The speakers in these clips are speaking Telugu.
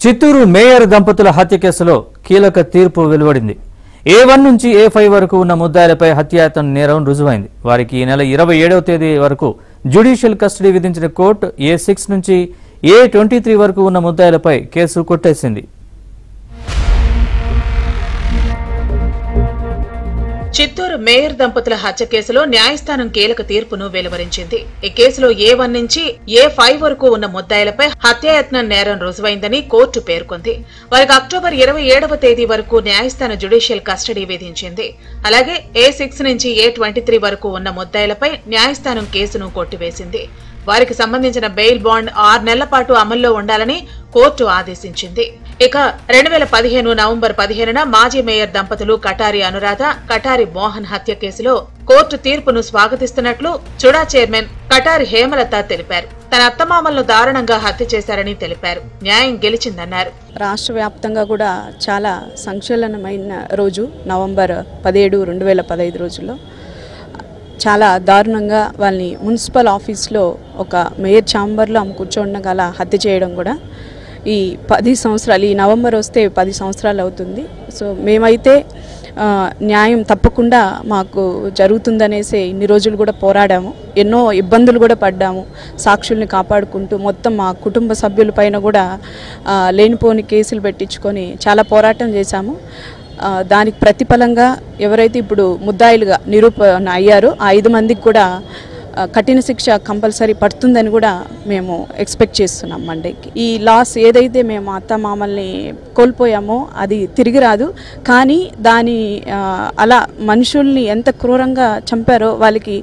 చిత్తూరు మేయర్ దంపతుల హత్య కేసులో కీలక తీర్పు వెలువడింది. A1 నుంచి A5 వరకు ఉన్న ముద్దాయిలపై హత్యాయత్నం నేరం రుజువైంది. వారికి ఈ నెల 27వ తేదీ వరకు జ్యుడిషియల్ కస్టడీ విధించిన కోర్టు A6 నుంచి A23 వరకు ఉన్న ముద్దాయిలపై కేసు కొట్టేసింది. చిత్తూరు మేయర్ దంపతుల హత్య కేసులో న్యాయస్థానం కీలక తీర్పును వెలువరించింది. ఈ కేసులో A1 నుంచి A5 వరకు ఉన్న ముద్దాయిలపై హత్యాయత్నం నేరం రుజువైందని కోర్టు పేర్కొంది. వారికి అక్టోబర్ 27వ తేదీ వరకు న్యాయస్థానం జ్యుడిషియల్ కస్టడీ విధించింది. అలాగే A6 నుంచి A23 వరకు ఉన్న ముద్దాయిలపై న్యాయస్థానం కేసును కొట్టివేసింది. వారికి సంబంధించిన బెయిల్ బాండ్ 6 నెలల పాటు అమల్లో ఉండాలని కోర్టు ఆదేశించింది. ఇక 2015 నవంబర్ 15న మాజీ మేయర్ దంపతులు కటారి అనురాధ, కటారి మోహన్ హత్య కేసులో కోర్టు తీర్పును స్వాగతిస్తున్నట్లు చుడా చైర్మన్ కటారి హేమలత తెలిపారు. తన అత్తమామలను దారుణంగా హత్య చేశారని తెలిపారు. న్యాయం గెలిచిందన్నారు. రాష్ట్ర వ్యాప్తంగా కూడా చాలా సంచలనమైన రోజు నవంబర్ 17, 2015 రోజుల్లో చాలా దారుణంగా వాళ్ళని మున్సిపల్ ఆఫీస్లో ఒక మేయర్ ఛాంబర్లో ఆమె కూర్చోండగా అలా హత్య చేయడం కూడా ఈ 10 సంవత్సరాలు, ఈ నవంబర్ వస్తే 10 సంవత్సరాలు అవుతుంది. సో మేమైతే న్యాయం తప్పకుండా మాకు జరుగుతుందనేసి ఇన్ని రోజులు కూడా పోరాడాము. ఎన్నో ఇబ్బందులు కూడా పడ్డాము. సాక్షుల్ని కాపాడుకుంటూ మొత్తం మా కుటుంబ సభ్యులపైన కూడా లేనిపోని కేసులు పెట్టించుకొని చాలా పోరాటం చేశాము. దానికి ప్రతిఫలంగా ఎవరైతే ఇప్పుడు ముద్దాయిలుగా నిరూపణ అయ్యారో ఆ 5 మందికి కూడా కఠిన శిక్ష కంపల్సరీ పడుతుందని కూడా మేము ఎక్స్పెక్ట్ చేస్తున్నాం. మండేకి ఈ లాస్ ఏదైతే మేము అత్త మామల్ని కోల్పోయామో అది తిరిగి రాదు. కానీ దాని అలా మనుషుల్ని ఎంత క్రూరంగా చంపారో వాళ్ళకి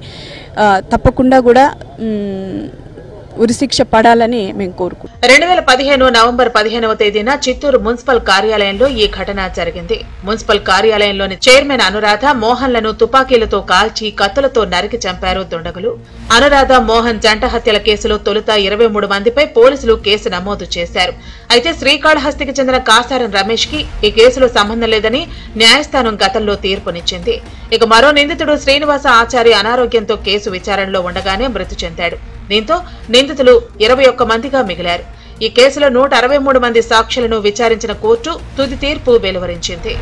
తప్పకుండా కూడా ఉరిశిక్ష పడాలని మేము కోరుకుంటున్నాం. 2015 నవంబర్ 15వ తేదీన చిత్తూరు మున్సిపల్ కార్యాలయంలో ఈ ఘటన జరిగింది. మున్సిపల్ కార్యాలయంలోని చైర్మన్ అనురాధ, మోహన్లను తుపాకీలతో కాల్చి కత్తులతో నరికి చంపారు దుండగులు. అనురాధ, మోహన్ జంట హత్యల కేసులో తొలుత 23 మందిపై పోలీసులు కేసు నమోదు చేశారు. అయితే శ్రీకాళహస్తికి చెందిన కాసారం రమేష్ కి ఈ కేసులో సంబంధం లేదని న్యాయస్థానం గతంలో తీర్పునిచ్చింది. ఇక మరో నిందితుడు శ్రీనివాస ఆచారి అనారోగ్యంతో కేసు విచారణలో ఉండగానే మృతి చెందాడు. దీంతో నిందితులు 21 మందిగా మిగిలారు. ఈ కేసులో 163 మంది సాక్షులను విచారించిన కోర్టు తుది తీర్పు వెలువరించింది.